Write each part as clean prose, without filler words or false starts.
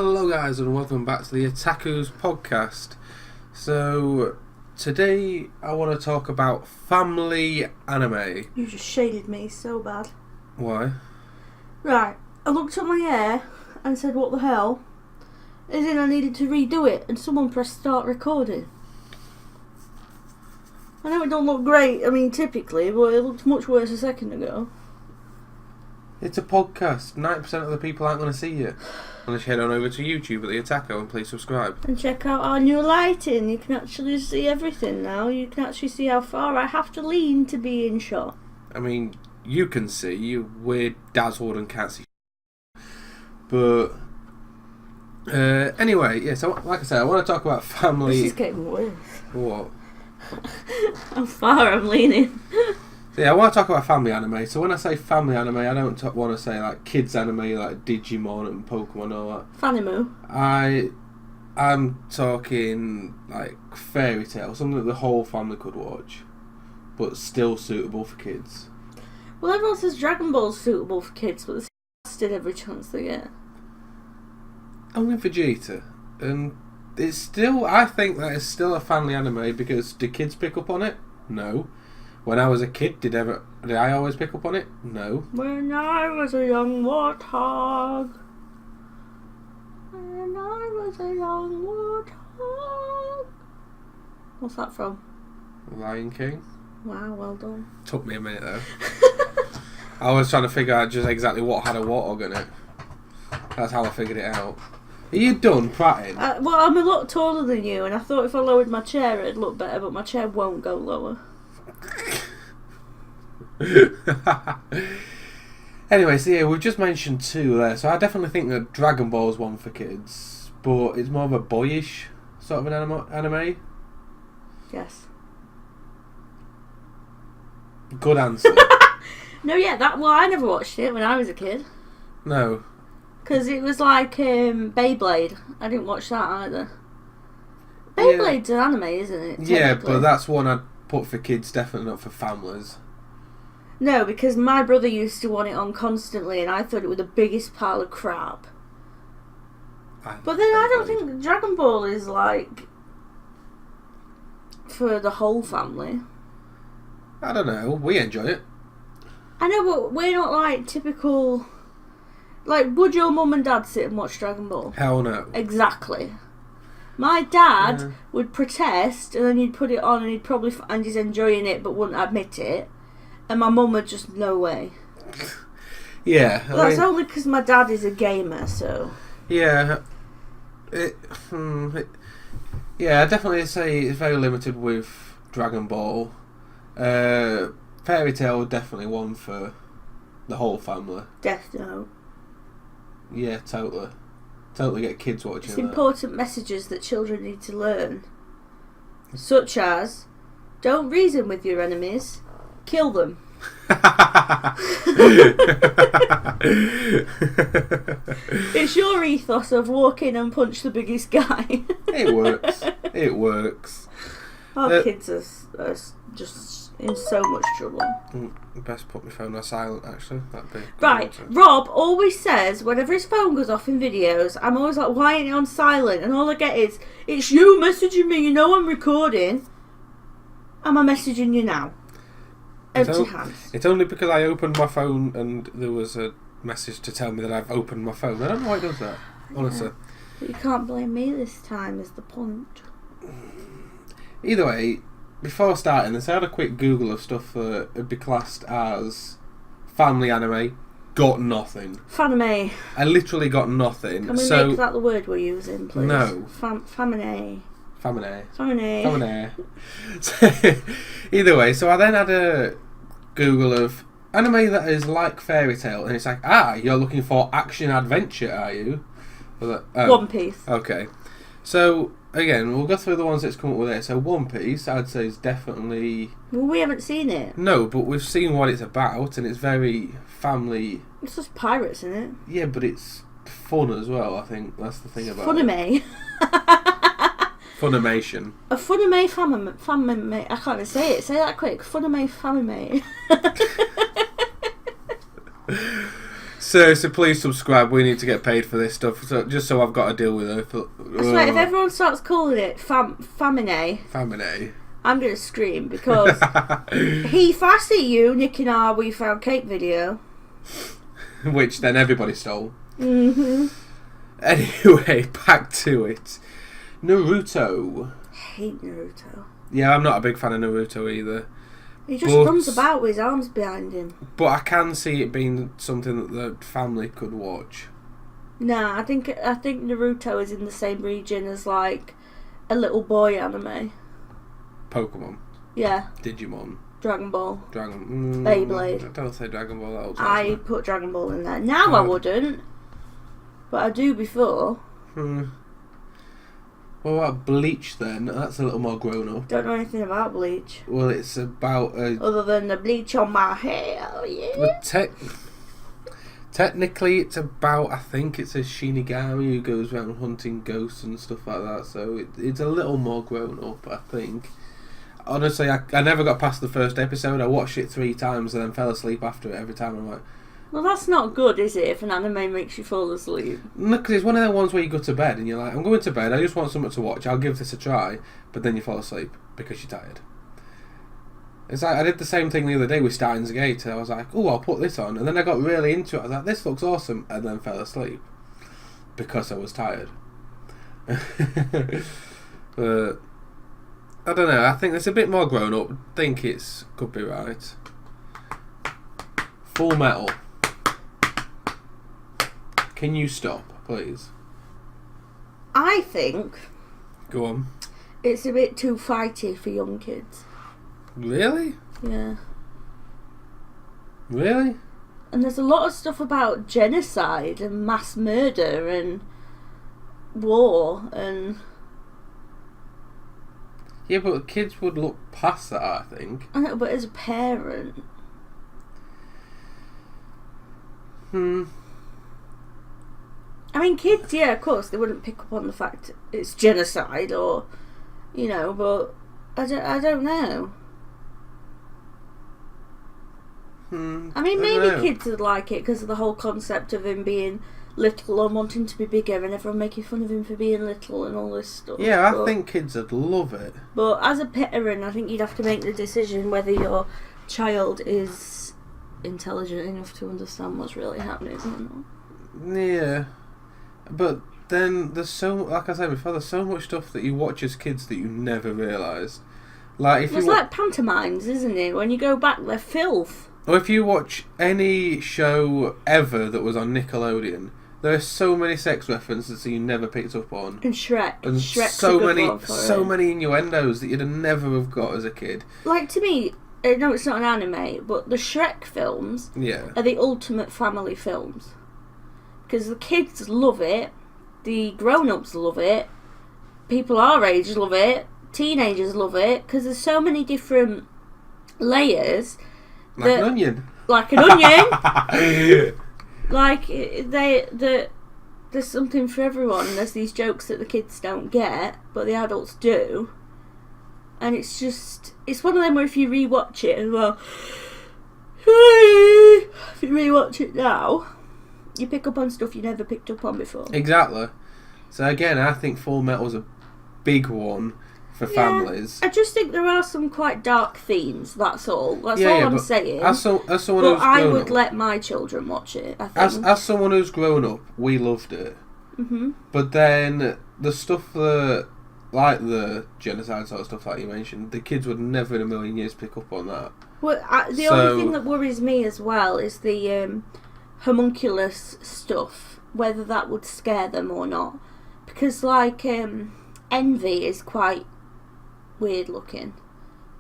Hello guys and welcome back to the Otakus podcast. So today I want to talk about family anime. You just shaded me so bad. Why? Right, I looked at my hair and said what the hell, as in I needed to redo it, and someone pressed start recording. I know it don't look great, typically, but it looked much worse a second ago. It's a podcast. 90% of the people aren't going to see you. Unless you head on over to YouTube at the Otaku and please subscribe. And check out our new lighting. You can actually see everything now. You can actually see how far I have to lean to be in shot. I mean, you can see. We're dazzled and can't see. But anyway, yeah, so like I said, I want to talk about family. This is getting worse. What? How far I'm leaning. So yeah, I want to talk about family anime. So when I say family anime, I don't want to say like kids anime like Digimon and Pokemon and all that. Fanimu. I'm talking like fairy tale, something that the whole family could watch, but still suitable for kids. Well, everyone says Dragon Ball's suitable for kids, but they're blasted every chance they get. Only Vegeta, and it's still. I think that it's still a family anime because do kids pick up on it? No. When I was a kid, did I always pick up on it? No. When I was a young warthog. When I was a young warthog. What's that from? Lion King. Wow, well done. Took me a minute though. I was trying to figure out just exactly what had a warthog in it. That's how I figured it out. Are you done prattling? Well, I'm a lot taller than you, and I thought if I lowered my chair it'd look better, but my chair won't go lower. Anyway, so yeah, we've just mentioned two there. So I definitely think that Dragon Ball is one for kids, but it's more of a boyish sort of an anime. Yes. Good answer. No, yeah, I never watched it when I was a kid. No. Because it was like Beyblade. I didn't watch that either. Beyblade's an anime, isn't it? Yeah, but that's one I'd put for kids, definitely not for families. No, because my brother used to want it on constantly and I thought it was the biggest pile of crap. But then I don't think Dragon Ball is like for the whole family. I don't know, we enjoy it. I know, but we're not like typical. Like, would your mum and dad sit and watch Dragon Ball? Hell no. Exactly. My dad would protest and then he'd put it on and he'd probably find he's enjoying it but wouldn't admit it. And my mum would just, no way. Yeah. Well, that's only because my dad is a gamer, so. Yeah. Yeah, I definitely say it's very limited with Dragon Ball. Fairy Tail, definitely one for the whole family. Death Note. Yeah, totally. Totally get kids watching It's that. important messages that children need to learn. Such as, don't reason with your enemies, kill them. It's your ethos of walk in and punch the biggest guy. It works. It works. Our kids are just in so much trouble. Best put my phone on silent, actually. That'd be right. Rob always says whenever his phone goes off in videos, I'm always like, why ain't it on silent? And all I get is, it's you messaging me, you know I'm recording. Am I messaging you now? Empty hands. It's only because I opened my phone and there was a message to tell me that I've opened my phone. I don't know why it does that, honestly. Yeah. But you can't blame me this time, is the point. Either way, before starting this, I had a quick Google of stuff that would be classed as family anime. Got nothing. Fanime. I literally got nothing. Can we make that the word we're using, please? No. Famine. Either way, so I then had a Google of anime that is like Fairy Tail, and it's like, you're looking for action adventure, are you? One Piece. Okay. So, again, we'll go through the ones that's come up with it. So, One Piece, I'd say, is definitely... Well, we haven't seen it. No, but we've seen what it's about, and it's very family... It's just pirates, isn't it? Yeah, but it's fun as well, I think. That's the thing about it. Funimation. A Funime famime. I can't even say it. Say that quick. Funime famime. Seriously, please subscribe. We need to get paid for this stuff. So just so I've got to deal with it. I swear, if everyone starts calling it famine, I'm gonna scream because if I see you nicking our We Found Cake video, which then everybody stole. Mm-hmm. Anyway, back to it. Naruto. I hate Naruto. Yeah, I'm not a big fan of Naruto either. He just runs about with his arms behind him. But I can see it being something that the family could watch. Nah, I think Naruto is in the same region as like a little boy anime. Pokemon. Yeah. Digimon. Dragon Ball. Beyblade. Don't say Dragon Ball. I put Dragon Ball in there. Now I wouldn't, but I do before. What about Bleach then? That's a little more grown up. Don't know anything about Bleach. Well, it's about other than the bleach on my hair. Yeah. But technically, it's about, I think it's a Shinigami who goes around hunting ghosts and stuff like that. So it's a little more grown up, I think. Honestly, I never got past the first episode. I watched it 3 times and then fell asleep after it every time. I'm like, well, that's not good, is it, if an anime makes you fall asleep? no, because it's one of the ones where you go to bed and you're like, I'm going to bed, I just want something to watch, I'll give this a try, but then you fall asleep because you're tired. It's like, I did the same thing the other day with Steins Gate. I was like, oh, I'll put this on, and then I got really into it. I was like, this looks awesome, and then fell asleep because I was tired. But I don't know, I think it's a bit more grown up. I think could be right. Full Metal. Can you stop, please? I think... Go on. It's a bit too fighty for young kids. Really? Yeah. Really? And there's a lot of stuff about genocide and mass murder and war and... Yeah, but kids would look past that, I think. I know, but as a parent... I mean, kids, yeah, of course, they wouldn't pick up on the fact it's genocide or, you know, but I don't know. I mean, maybe kids would like it because of the whole concept of him being little and wanting to be bigger and everyone making fun of him for being little and all this stuff. Yeah, I think kids would love it. But as a parent, I think you'd have to make the decision whether your child is intelligent enough to understand what's really happening or not. Yeah. But then there's like I said before, there's so much stuff that you watch as kids that you never realised. Like it's like pantomimes, isn't it? When you go back, they're filth. Or if you watch any show ever that was on Nickelodeon, there are so many sex references that you never picked up on. And Shrek. And Shrek's so many innuendos that you'd never have got as a kid. Like, to me, no, it's not an anime, but the Shrek films are the ultimate family films. Because the kids love it, the grown-ups love it, people our age love it, teenagers love it, because there's so many different layers. Like an onion. Like an onion. Like, there's something for everyone. There's these jokes that the kids don't get, but the adults do. And it's just... It's one of them where if you rewatch it as well... If you rewatch it now... You pick up on stuff you never picked up on before. Exactly. So again, I think Full Metal's a big one for families. I just think there are some quite dark themes, that's all. That's all I'm saying. As someone who's I would up, let my children watch it, I think. As someone who's grown up, we loved it. Mm-hmm. But then the stuff that, like the genocide sort of stuff like you mentioned, the kids would never in a million years pick up on that. Well, the only thing that worries me as well is the... homunculus stuff, whether that would scare them or not, because like Envy is quite weird looking,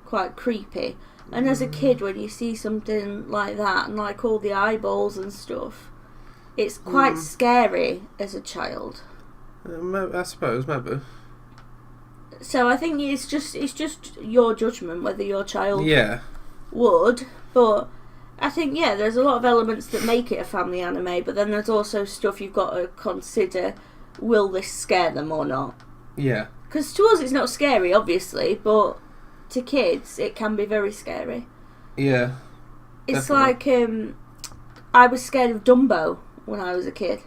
quite creepy, and as a kid when you see something like that and like all the eyeballs and stuff, it's quite scary as a child. I suppose maybe. So I think it's just your judgment whether your child would, but I think, there's a lot of elements that make it a family anime, but then there's also stuff you've got to consider, will this scare them or not? Yeah. Because to us it's not scary, obviously, but to kids it can be very scary. Yeah. It's definitely. like, I was scared of Dumbo when I was a kid.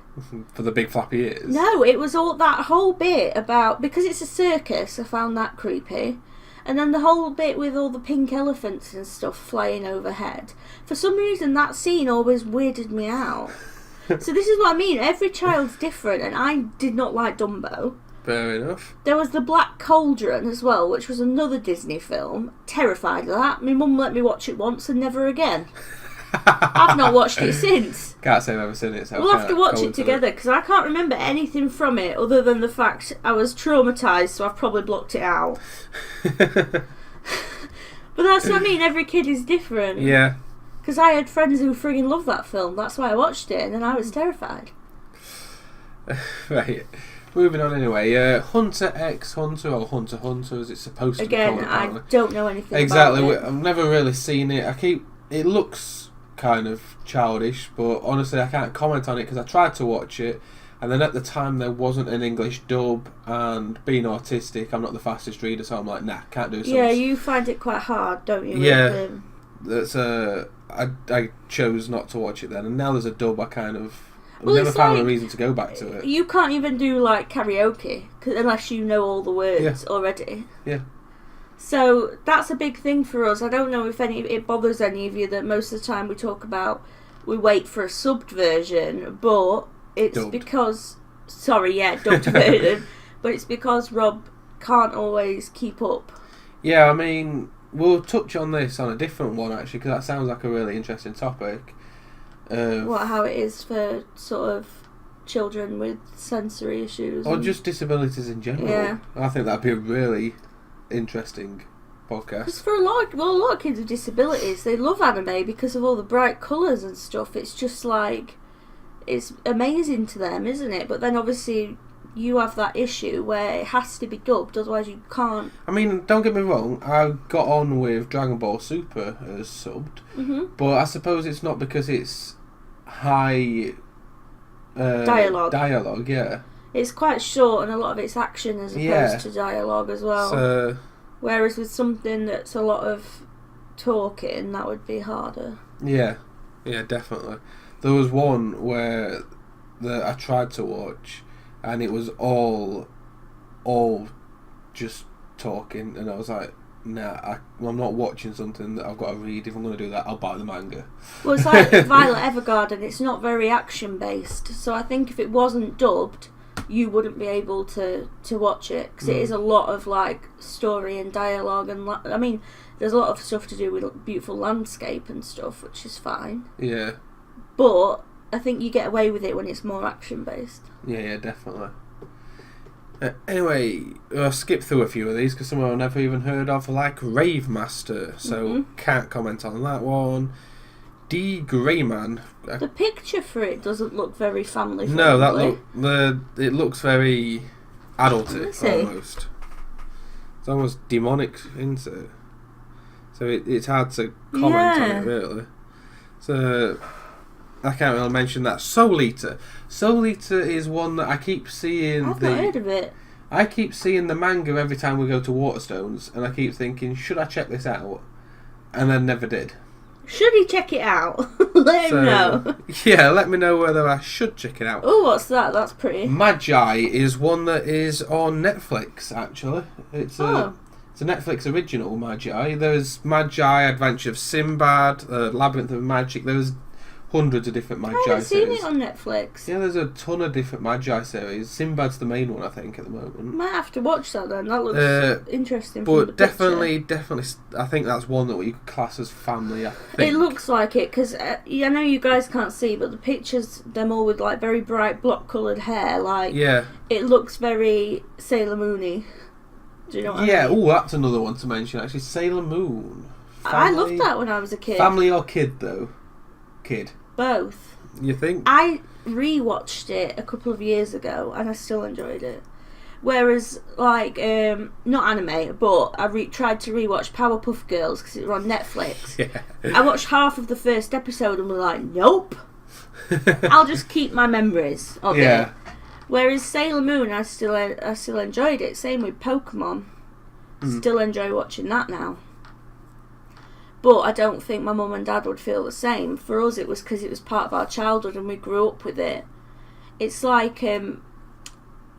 For the big flappy ears. No, it was all that whole bit about, because it's a circus, I found that creepy. And then the whole bit with all the pink elephants and stuff flying overhead. For some reason, that scene always weirded me out. So this is what I mean. Every child's different, and I did not like Dumbo. Fair enough. There was The Black Cauldron as well, which was another Disney film. Terrified of that. My mum let me watch it once and never again. I've not watched it since. Can't say I've ever seen it. So We'll have to watch it together, because I can't remember anything from it other than the fact I was traumatised, so I've probably blocked it out. But that's what I mean, every kid is different. Yeah. Because I had friends who frigging loved that film, that's why I watched it, and then I was terrified. Right. Moving on anyway. Hunter x Hunter, or Hunter x Hunter as it's supposed to be called. Again, I don't know anything exactly. about it. I've never really seen it. It looks kind of childish, but honestly I can't comment on it because I tried to watch it, and then at the time there wasn't an English dub, and being autistic I'm not the fastest reader, so I'm like, nah, can't do something. Yeah, you find it quite hard, don't you? Yeah. I chose not to watch it then, and now there's a dub. I never found a reason to go back to it. You can't even do like karaoke unless you know all the words already. Yeah. So that's a big thing for us. I don't know if it bothers any of you that most of the time we wait for a subbed version, but it's dubbed. Because dubbed version, but it's because Rob can't always keep up. Yeah, I mean, we'll touch on this on a different one actually, because that sounds like a really interesting topic. How it is for sort of children with sensory issues, or just disabilities in general. Yeah. I think that'd be a really interesting podcast. Because for a lot of kids with disabilities, they love anime because of all the bright colours and stuff. It's just like, it's amazing to them, isn't it? But then obviously you have that issue where it has to be dubbed, otherwise you can't. I mean, don't get me wrong, I got on with Dragon Ball Super as subbed, but I suppose it's not because it's high dialogue, yeah. It's quite short, and a lot of it's action as opposed to dialogue as well. So, whereas with something that's a lot of talking, that would be harder. Yeah, definitely. There was one where I tried to watch, and it was all just talking, and I was like, nah, I'm not watching something that I've got to read. If I'm going to do that, I'll buy the manga. Well, it's like Violet Evergarden, it's not very action based, so I think if it wasn't dubbed, you wouldn't be able to watch it, because it is a lot of like story and dialogue, and I mean there's a lot of stuff to do with beautiful landscape and stuff, which is fine. Yeah. But I think you get away with it when it's more action based. Yeah, definitely. Anyway, I'll skip through a few of these because some I've never even heard of, like Rave Master, so can't comment on that one. D. Greyman. The picture for it doesn't look very family friendly. No, it looks very adulty almost. It's almost demonic, isn't it? So it's hard to comment on it really. So I can't really mention that. Soul Eater. Soul Eater is one that I keep seeing. I've not heard of it. I keep seeing the manga every time we go to Waterstones, and I keep thinking, should I check this out? And then never did. Should he check it out? Let him know. Yeah, let me know whether I should check it out. Oh, what's that? That's pretty. Magi is one that is on Netflix, actually. It's a Netflix original, Magi. There's Magi, Adventure of Sinbad, Labyrinth of Magic. There's hundreds of different Magi series. I haven't seen it on Netflix. Yeah, there's a ton of different Magi series. Sinbad's the main one, I think, at the moment. Might have to watch that then. That looks interesting. But definitely, I think that's one that we could class as family. I think it looks like it, because I know you guys can't see, but the pictures, them all with like very bright block-coloured hair, like it looks very Sailor Moon-y. Do you know what I mean? Yeah. Oh, that's another one to mention. Actually, Sailor Moon. I loved that when I was a kid. Family or kid though? Kid. Both. You think? I rewatched it a couple of years ago and I still enjoyed it. Whereas, like, not anime, but I tried to rewatch Powerpuff Girls because it was on Netflix. Yeah. I watched half of the first episode and was like, nope. I'll just keep my memories of it. Whereas Sailor Moon, I still enjoyed it. Same with Pokemon. Still enjoy watching that now. But I don't think my mum and dad would feel the same. For us, it was because it was part of our childhood and we grew up with it. It's like an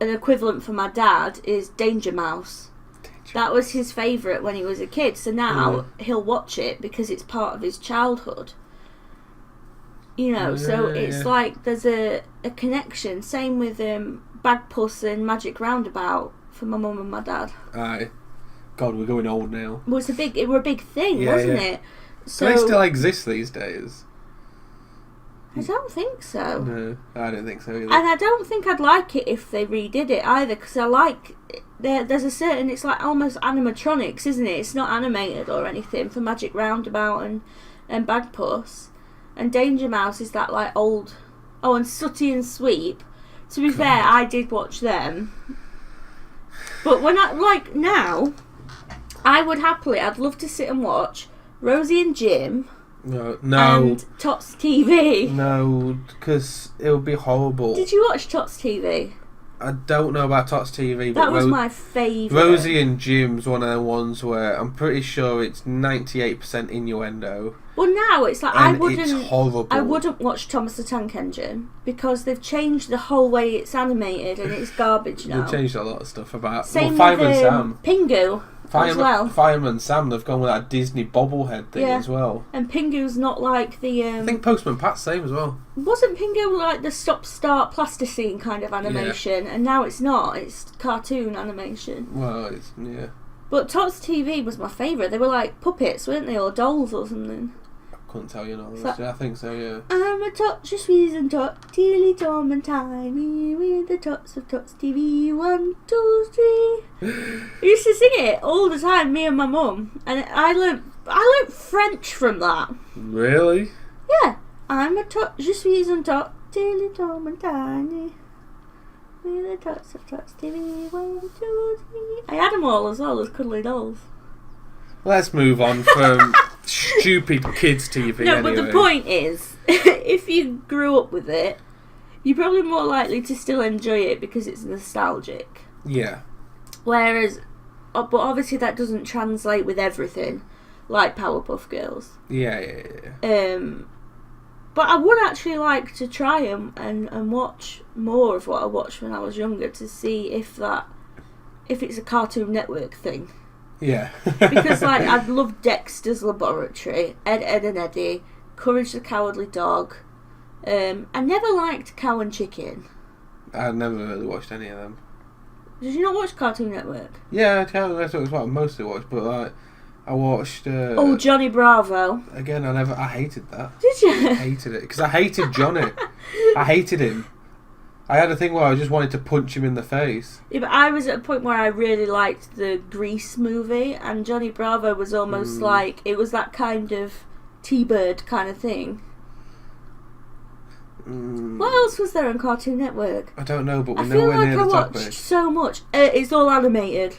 equivalent for my dad is Danger Mouse. That was his favourite when he was a kid. So now he'll watch it because it's part of his childhood. You know, so it's like there's a connection. Same with Bagpuss and Magic Roundabout for my mum and my dad. Aye. God, we're going old now. Well, it were a big thing, wasn't it? So do they still exist these days? I don't think so. No, I don't think so either. And I don't think I'd like it if they redid it either, because I like there's a certain, it's like almost animatronics, isn't it? It's not animated or anything for Magic Roundabout and Bagpuss. And Danger Mouse is that like old. Oh, and Sooty and Sweep. To be fair, I did watch them. But when now, I would happily, I'd love to sit and watch Rosie and Jim. No. And Tots TV. No, because it would be horrible. Did you watch Tots TV? I don't know about Tots TV, but that was my favourite. Rosie and Jim's one of the ones where I'm pretty sure it's 98% innuendo. Well, now it's like it's horrible. I wouldn't watch Thomas the Tank Engine because they've changed the whole way it's animated and it's garbage now. They've changed a lot of stuff about. Same Fireman with Sam. Pingu as well. Fireman Sam, they've gone with that Disney bobblehead thing as well. And Pingu's not like the. I think Postman Pat's same as well. Wasn't Pingu like the stop-start plasticine kind of animation? And now it's not. It's cartoon animation. Well, yeah. But Tots TV was my favourite. They were like puppets, weren't they, or dolls or something? Couldn't tell you not. I think so, yeah. I'm a tot, je suis un tot, teeny tom and tiny, with the tots of Tots TV, 1, 2, 3. I used to sing it all the time, me and my mum, and I learnt French from that. Really? Yeah. I'm a tot, je suis un tot, teeny tom and tiny, with the tots of Tots TV, 1, 2, 3. I had them all as well as cuddly dolls. Let's move on from stupid kids' TV. No, anyway. but the point is, if you grew up with it, you're probably more likely to still enjoy it because it's nostalgic. Yeah. Whereas, but obviously that doesn't translate with everything, like Powerpuff Girls. Yeah. But I would actually like to try them and watch more of what I watched when I was younger to see if it's a Cartoon Network thing. Yeah. Because like I'd love Dexter's Laboratory, Ed, Edd and Eddy, Courage the Cowardly Dog. I never liked Cow and Chicken. I've never really watched any of them. Did you not watch Cartoon Network? Yeah, that's what I mostly watched, but like I watched. Johnny Bravo. Again, I hated that. Did you? I hated it because I hated Johnny. I hated him. I had a thing where I just wanted to punch him in the face. Yeah, but I was at a point where I really liked the Grease movie, and Johnny Bravo was almost like, it was that kind of T-Bird kind of thing. What else was there on Cartoon Network? I don't know, but we're I feel nowhere like near I the watched topic. so much. It's all animated.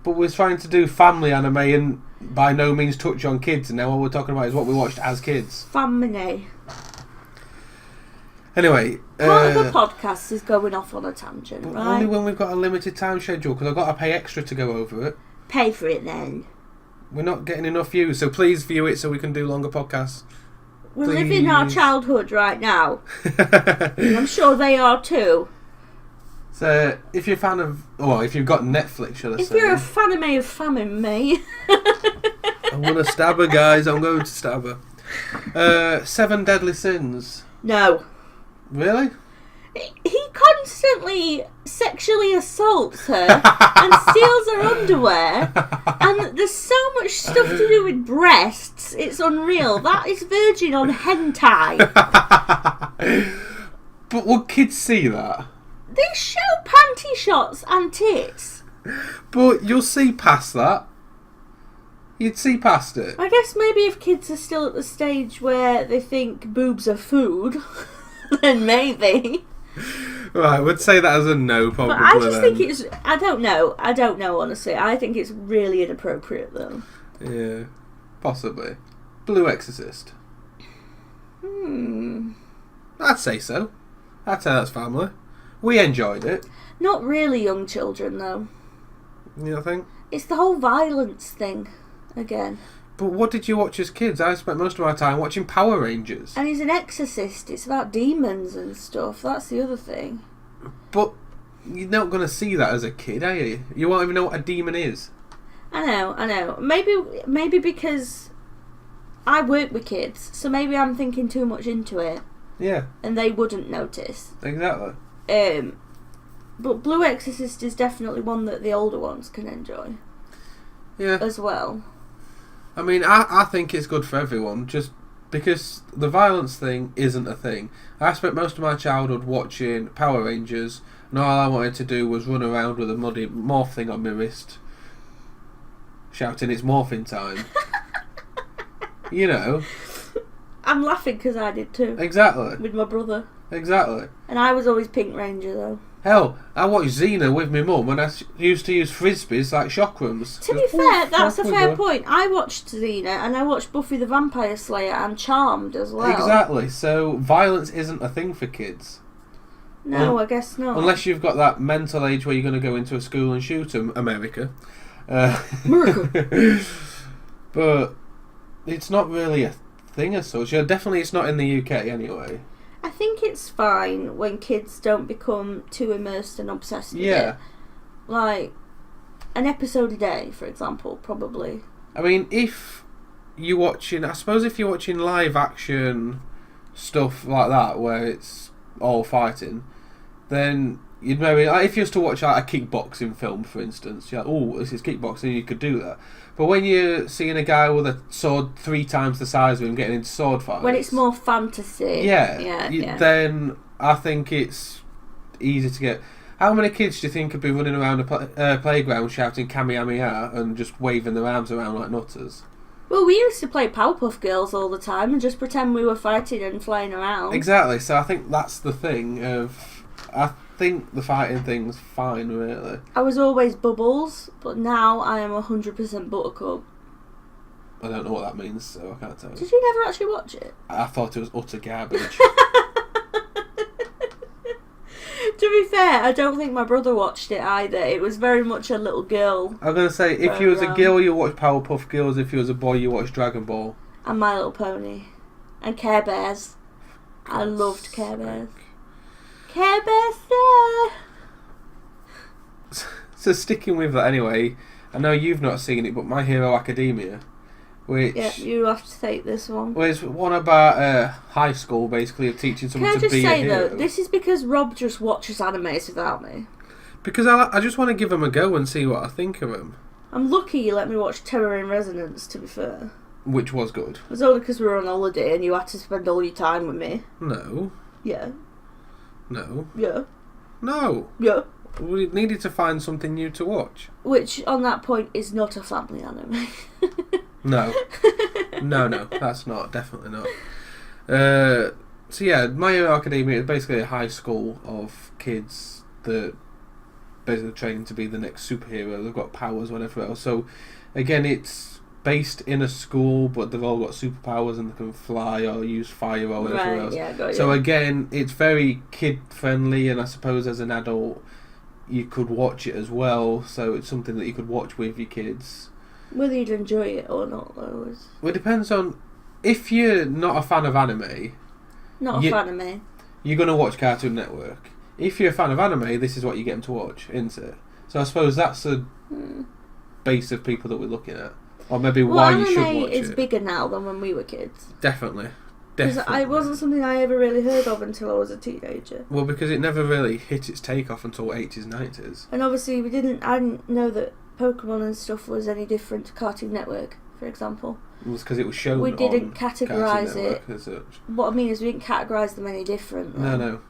But we're trying to do family anime and by no means touch on kids, and now what we're talking about is what we watched as kids. Family. Anyway, part of the podcast is going off on a tangent, right? Only when we've got a limited time schedule, because I've got to pay extra to go over it. Pay for it then. We're not getting enough views, so please view it so we can do longer podcasts. We're living our childhood right now. And I'm sure they are too. So, if you're a fan of... Well, if you've got Netflix, shall I say... If you're a fan of me, of famine me... I'm going to stab her, guys. I'm going to stab her. 7 Deadly Sins. No. Really? He constantly sexually assaults her and steals her underwear, and there's so much stuff to do with breasts, it's unreal. That is verging on hentai. But would kids see that? They show panty shots and tits. But you'll see past that. You'd see past it. I guess maybe if kids are still at the stage where they think boobs are food, then maybe. Right, we'd say that as a no, probably. But I just think it's... I don't know, honestly. I think it's really inappropriate, though. Yeah, possibly. Blue Exorcist. I'd say so. I'd say that's family. We enjoyed it. Not really young children, though. You know, I think? It's the whole violence thing, again. But what did you watch as kids? I spent most of my time watching Power Rangers. And he's an exorcist. It's about demons and stuff. That's the other thing. But you're not going to see that as a kid, are you? You won't even know what a demon is. I know. Maybe because I work with kids, so maybe I'm thinking too much into it. Yeah. And they wouldn't notice. Exactly. But Blue Exorcist is definitely one that the older ones can enjoy. Yeah. As well. I mean, I think it's good for everyone, just because the violence thing isn't a thing. I spent most of my childhood watching Power Rangers, and all I wanted to do was run around with a muddy morph thing on my wrist, shouting, "It's morphing time." You know. I'm laughing because I did too. Exactly. With my brother. Exactly. And I was always Pink Ranger though. Hell, I watched Xena with my mum and I used to use frisbees like chockrams. To be fair, that's a fair point. I watched Xena and I watched Buffy the Vampire Slayer and Charmed as well. Exactly, so violence isn't a thing for kids. No, I guess not. Unless you've got that mental age where you're going to go into a school and shoot them, America. America. But it's not really a thing as such. Yeah, definitely it's not in the UK anyway. I think it's fine when kids don't become too immersed and obsessed with it. Like, an episode a day, for example, probably. I mean, if you're watching live action stuff like that, where it's all fighting, then you'd maybe, like, if you used to watch like a kickboxing film, for instance, you're like, oh, this is kickboxing, you could do that. But when you're seeing a guy with a sword 3 times the size of him getting into sword fights, when it's more fantasy, then I think it's easy to get. How many kids do you think could be running around a playground shouting Kamehameha and just waving their arms around like nutters? Well, we used to play Powerpuff Girls all the time and just pretend we were fighting and flying around. Exactly, so I think that's the thing of... I think the fighting thing's fine, really. I was always Bubbles, but now I am 100% Buttercup. I don't know what that means, so I can't tell you. Did you never actually watch it? I thought it was utter garbage. To be fair, I don't think my brother watched it either. It was very much a little girl. I'm going to say, if you was a girl, you watched Powerpuff Girls. If you was a boy, you watched Dragon Ball. And My Little Pony. And Care Bears. I loved Care Bears. Care Bears, sir. So sticking with that anyway, I know you've not seen it, but My Hero Academia, which... Yeah, you have to take this one. Well, it's one about high school, basically, of teaching someone to be a hero. Can I just say, though, this is because Rob just watches animes without me. Because I just want to give them a go and see what I think of them. I'm lucky you let me watch Terror in Resonance, to be fair. Which was good. It was only because we were on holiday and you had to spend all your time with me. No. Yeah. No. Yeah. No. Yeah. We needed to find something new to watch. Which, on that point, is not a family anime. No. No, that's not. Definitely not. So yeah, My Hero Academia is basically a high school of kids that basically training to be the next superhero. They've got powers, whatever else. So, again, it's based in a school, but they've all got superpowers and they can fly or use fire or whatever else. Yeah, got you. So again, it's very kid-friendly, and I suppose as an adult, you could watch it as well. So it's something that you could watch with your kids. Whether you'd enjoy it or not, though, is... Well, it depends on... If you're not a fan of anime... Not a fan of me. You're going to watch Cartoon Network. If you're a fan of anime, this is what you get them to watch, isn't it? So I suppose that's a base of people that we're looking at. Or maybe why you should watch it. Anime is bigger now than when we were kids. Definitely. Because it wasn't something I ever really heard of until I was a teenager. Well, because it never really hit its takeoff until 80s, 90s. And obviously I didn't know that Pokemon and stuff was any different to Cartoon Network, for example. It was because it was shown we didn't on categorise it. As such. What I mean is we didn't categorise them any different. No.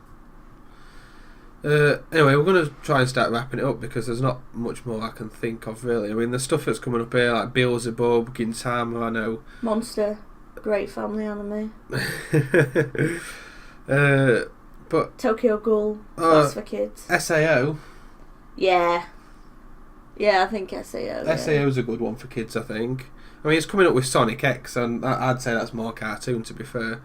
Anyway, we're going to try and start wrapping it up because there's not much more I can think of, really. I mean, the stuff that's coming up here, like Beelzebub, Gintama, I know. Monster. Great family anime. But Tokyo Ghoul. That's for kids. SAO. Yeah. Yeah, I think SAO. SAO's a good one for kids, I think. I mean, it's coming up with Sonic X, and I'd say that's more cartoon, to be fair.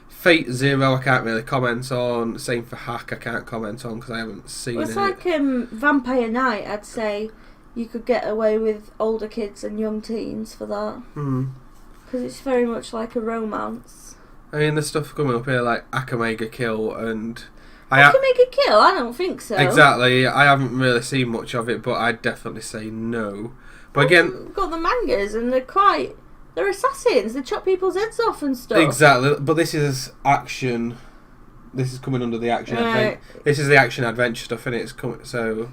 Fate Zero, I can't really comment on. Same for Hack, I can't comment on because I haven't seen it. It's like Vampire Night, I'd say you could get away with older kids and young teens for that. Because it's very much like a romance. I mean, there's stuff coming up here like Akamega Kill and... I can make a kill? I don't think so. Exactly. I haven't really seen much of it, but I'd definitely say no. But again... We've got the mangas and they're assassins. They chop people's heads off and stuff. Exactly. But this is action... This is coming under the action adventure. This is the action adventure stuff, and it's coming. So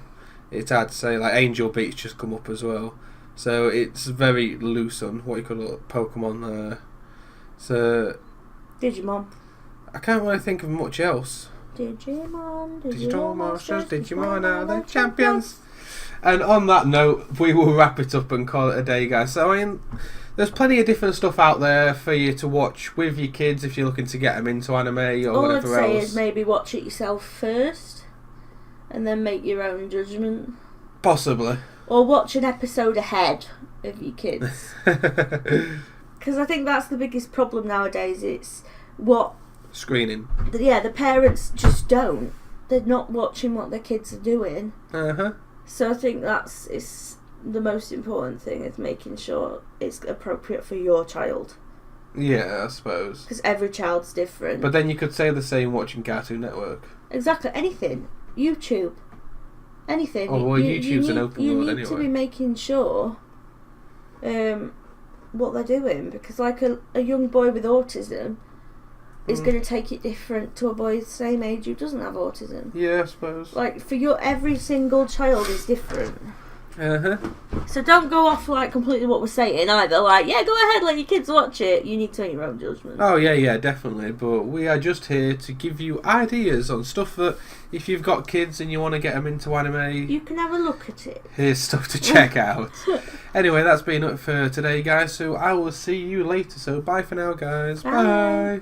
it's hard to say. Like Angel Beats just come up as well, so it's very loose on what you call Pokemon. So Digimon. I can't really think of much else. Digimon Monsters, Digimon are the champions. And on that note, we will wrap it up and call it a day, guys. So I mean, there's plenty of different stuff out there for you to watch with your kids if you're looking to get them into anime or All whatever I'd say else. is maybe watch it yourself first, and then make your own judgment. Possibly. Or watch an episode ahead of your kids. Because I think that's the biggest problem nowadays. It's what... Screening. The parents just don't. They're not watching what their kids are doing. Uh-huh. So I think it's the most important thing is making sure it's appropriate for your child. Yeah, I suppose. Because every child's different. But then you could say the same watching Cartoon Network. Exactly. Anything. YouTube. Anything. Oh, well, YouTube's an open world You need anyway. to be making sure what they're doing. Because like a young boy with autism is going to take it different to a boy the same age who doesn't have autism. Yeah, I suppose. Like, for every single child is different. Uh-huh. So don't go off like completely what we're saying either. Like, yeah, go ahead, let your kids watch it. You need to make your own judgment. Oh, yeah, definitely. But we are just here to give you ideas on stuff that, if you've got kids and you want to get them into anime, you can have a look at it. Here's stuff to check out. Anyway, that's been it for today, guys. So I will see you later. So bye for now, guys. Bye. Bye.